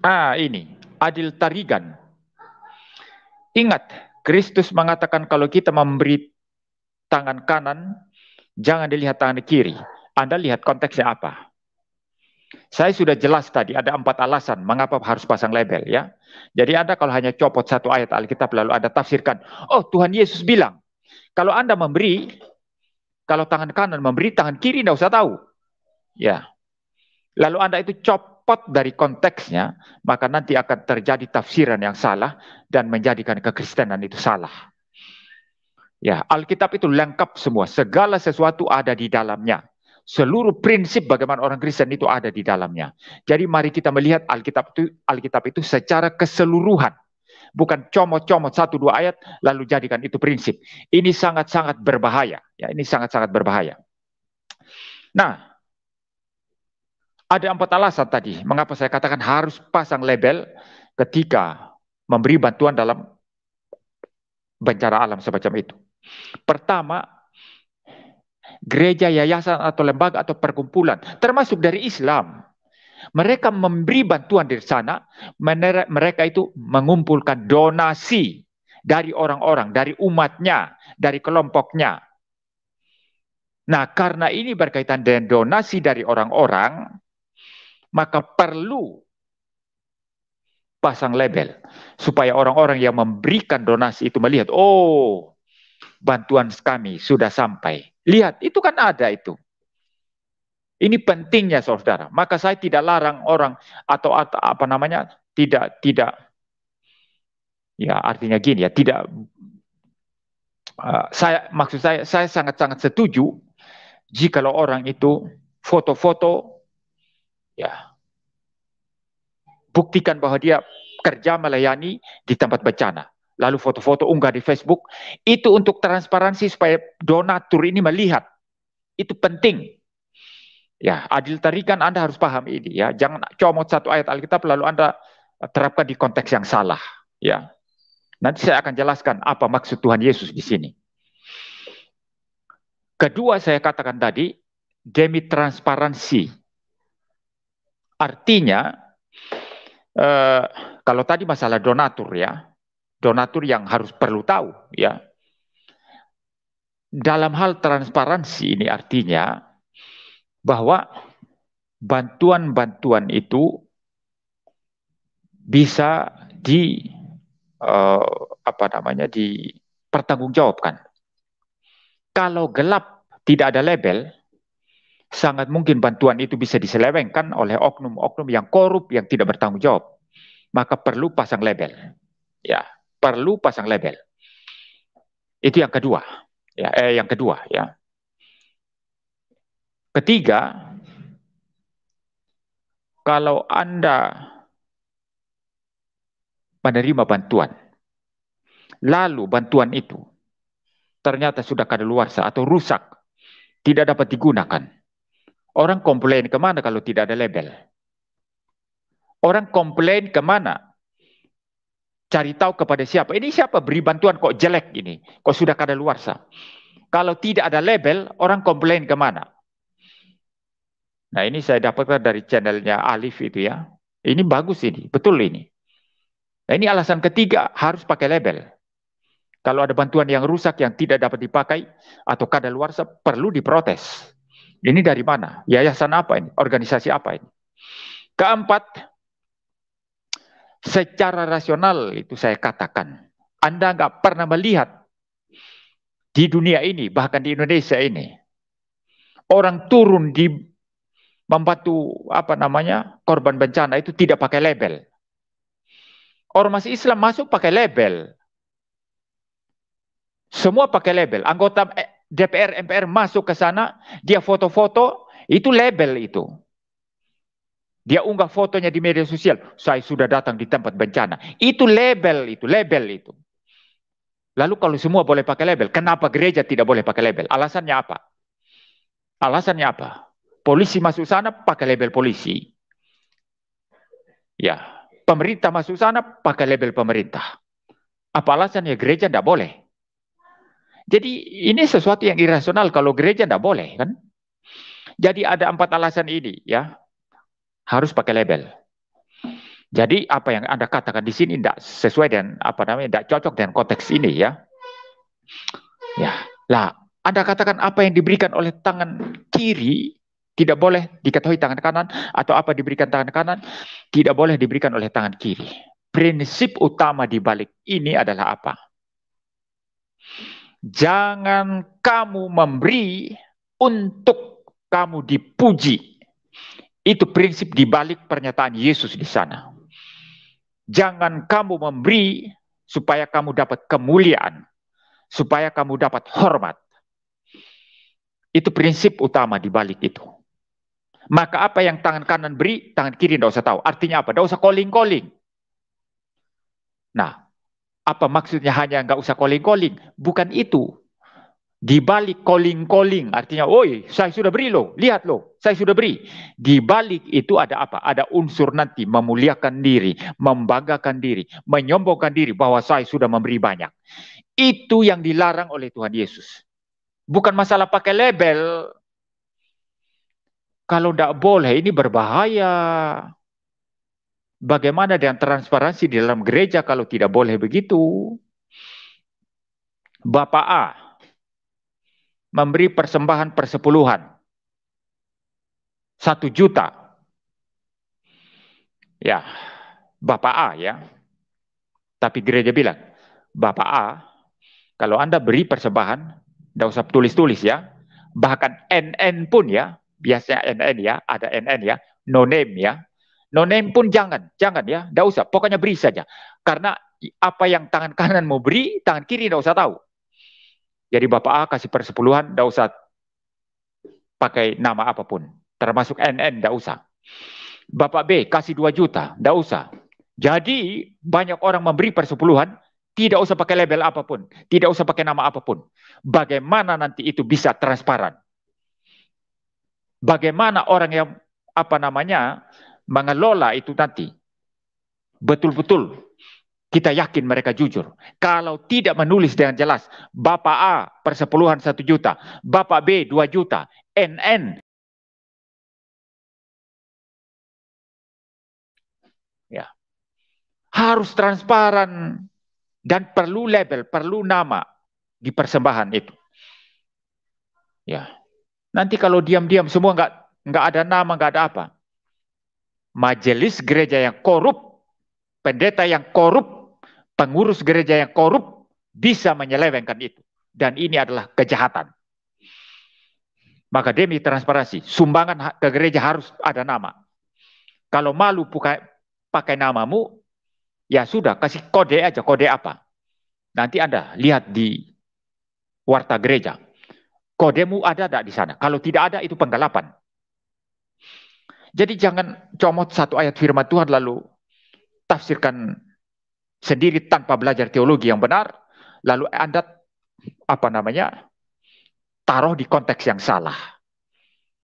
Ini Adil Tarigan. Ingat, Kristus mengatakan kalau kita memberi tangan kanan, jangan dilihat tangan kiri. Anda lihat konteksnya apa. Saya sudah jelas tadi, ada 4 alasan mengapa harus pasang label ya. Jadi Anda kalau hanya copot satu ayat Alkitab lalu Anda tafsirkan, oh Tuhan Yesus bilang, kalau Anda memberi, kalau tangan kanan memberi, tangan kiri tidak usah tahu. Ya. Lalu Anda itu copot dari konteksnya, maka nanti akan terjadi tafsiran yang salah dan menjadikan kekristenan itu salah. Ya, Alkitab itu lengkap semua, segala sesuatu ada di dalamnya. Seluruh prinsip bagaimana orang Kristen itu ada di dalamnya. Jadi mari kita melihat Alkitab itu secara keseluruhan. Bukan comot-comot 1-2 ayat lalu jadikan itu prinsip. Ini sangat-sangat berbahaya. Ya, ini sangat-sangat berbahaya. Nah, ada 4 alasan tadi mengapa saya katakan harus pasang label ketika memberi bantuan dalam bencana alam semacam itu. Pertama, gereja, yayasan, atau lembaga, atau perkumpulan, termasuk dari Islam, mereka memberi bantuan di sana, mereka itu mengumpulkan donasi dari orang-orang, dari umatnya, dari kelompoknya. Nah, karena ini berkaitan dengan donasi dari orang-orang, maka perlu pasang label, supaya orang-orang yang memberikan donasi itu melihat, oh, bantuan kami sudah sampai. Lihat, itu kan ada itu. Ini pentingnya saudara. Maka saya tidak larang orang atau apa namanya, tidak ya artinya gini ya, tidak maksud saya sangat-sangat setuju jikalau orang itu foto-foto ya buktikan bahwa dia kerja melayani di tempat bencana. Lalu foto-foto unggah di Facebook, itu untuk transparansi supaya donatur ini melihat. Itu penting. Ya, Adil Tarigan Anda harus paham ini ya. Jangan comot satu ayat Alkitab lalu Anda terapkan di konteks yang salah, ya. Nanti saya akan jelaskan apa maksud Tuhan Yesus di sini. Kedua, saya katakan tadi demi transparansi. Artinya kalau tadi masalah donatur ya, donatur yang harus perlu tahu ya. Dalam hal transparansi ini artinya bahwa bantuan-bantuan itu bisa dipertanggungjawabkan. Kalau gelap tidak ada label, sangat mungkin bantuan itu bisa diselewengkan oleh oknum-oknum yang korup yang tidak bertanggung jawab. Maka perlu pasang label. Ya, perlu pasang label. Itu yang kedua. Ya, yang kedua ya. Ketiga, kalau Anda menerima bantuan, lalu bantuan itu ternyata sudah kadaluarsa atau rusak, tidak dapat digunakan. Orang komplain kemana kalau tidak ada label? Orang komplain kemana? Cari tahu kepada siapa? Ini siapa beri bantuan kok jelek ini? Kok sudah kadaluarsa? Kalau tidak ada label, orang komplain kemana? Nah ini saya dapatkan dari channelnya Alif itu ya. Ini bagus ini, betul ini. Nah ini alasan ketiga, harus pakai label. Kalau ada bantuan yang rusak yang tidak dapat dipakai atau kadaluarsa perlu diprotes. Ini dari mana? Yayasan apa ini? Organisasi apa ini? Keempat, secara rasional itu saya katakan, Anda nggak pernah melihat di dunia ini, bahkan di Indonesia ini, orang turun di membantu korban bencana itu tidak pakai label. Ormas Islam masuk pakai label. Semua pakai label. Anggota DPR, MPR masuk ke sana, dia foto-foto, itu label itu. Dia unggah fotonya di media sosial. Saya sudah datang di tempat bencana. Itu label itu, label itu. Lalu kalau semua boleh pakai label, kenapa gereja tidak boleh pakai label? Alasannya apa? Alasannya apa? Polisi masuk sana pakai label polisi. Ya, pemerintah masuk sana pakai label pemerintah. Apa alasannya gereja tidak boleh? Jadi ini sesuatu yang irasional kalau gereja tidak boleh kan? Jadi ada 4 alasan ini ya. Harus pakai label. Jadi apa yang Anda katakan di sini tidak sesuai dengan tidak cocok dengan konteks ini ya. Ya, lah Anda katakan apa yang diberikan oleh tangan kiri tidak boleh diketahui tangan kanan, atau apa diberikan tangan kanan tidak boleh diberikan oleh tangan kiri. Prinsip utama di balik ini adalah apa? Jangan kamu memberi untuk kamu dipuji. Itu prinsip di balik pernyataan Yesus di sana. Jangan kamu memberi supaya kamu dapat kemuliaan, supaya kamu dapat hormat. Itu prinsip utama di balik itu. Maka apa yang tangan kanan beri, tangan kiri tidak usah tahu. Artinya apa? Tidak usah calling-calling. Nah, apa maksudnya hanya nggak usah calling-calling? Bukan itu. Di balik calling-calling, artinya, oi, saya sudah beri loh, lihat loh, saya sudah beri. Di balik itu ada apa? Ada unsur nanti memuliakan diri, membanggakan diri, menyombongkan diri bahwa saya sudah memberi banyak. Itu yang dilarang oleh Tuhan Yesus. Bukan masalah pakai label. Kalau tidak boleh, ini berbahaya. Bagaimana dengan transparansi di dalam gereja kalau tidak boleh begitu? Bapak A memberi persembahan persepuluhan 1 juta. Ya, Bapak A ya. Tapi gereja bilang, Bapak A, kalau Anda beri persembahan, tidak usah tulis-tulis ya. Bahkan NN pun ya, biasanya NN ya, ada NN ya, no name ya. No name pun jangan ya, tidak usah. Pokoknya beri saja. Karena apa yang tangan kanan mau beri, tangan kiri tidak usah tahu. Jadi Bapak A kasih persepuluhan, tidak usah pakai nama apapun. Termasuk NN, tidak usah. Bapak B kasih 2 juta, tidak usah. Jadi banyak orang memberi persepuluhan, tidak usah pakai label apapun, tidak usah pakai nama apapun. Bagaimana nanti itu bisa transparan? Bagaimana orang yang mengelola itu nanti betul-betul kita yakin mereka jujur. Kalau tidak menulis dengan jelas, Bapak A persepuluhan 1 juta, Bapak B 2 juta, NN. Ya. Harus transparan dan perlu label, perlu nama di persembahan itu. Ya. Nanti kalau diam-diam semua nggak ada nama, nggak ada apa. Majelis gereja yang korup, pendeta yang korup, pengurus gereja yang korup bisa menyelewengkan itu. Dan ini adalah kejahatan. Maka demi transparansi, sumbangan ke gereja harus ada nama. Kalau malu pakai namamu, ya sudah, kasih kode aja, kode apa. Nanti Anda lihat di warta gereja. Kodemu ada tidak di sana? Kalau tidak ada, itu penggelapan. Jadi jangan comot satu ayat firman Tuhan lalu tafsirkan sendiri tanpa belajar teologi yang benar, lalu Anda taruh di konteks yang salah.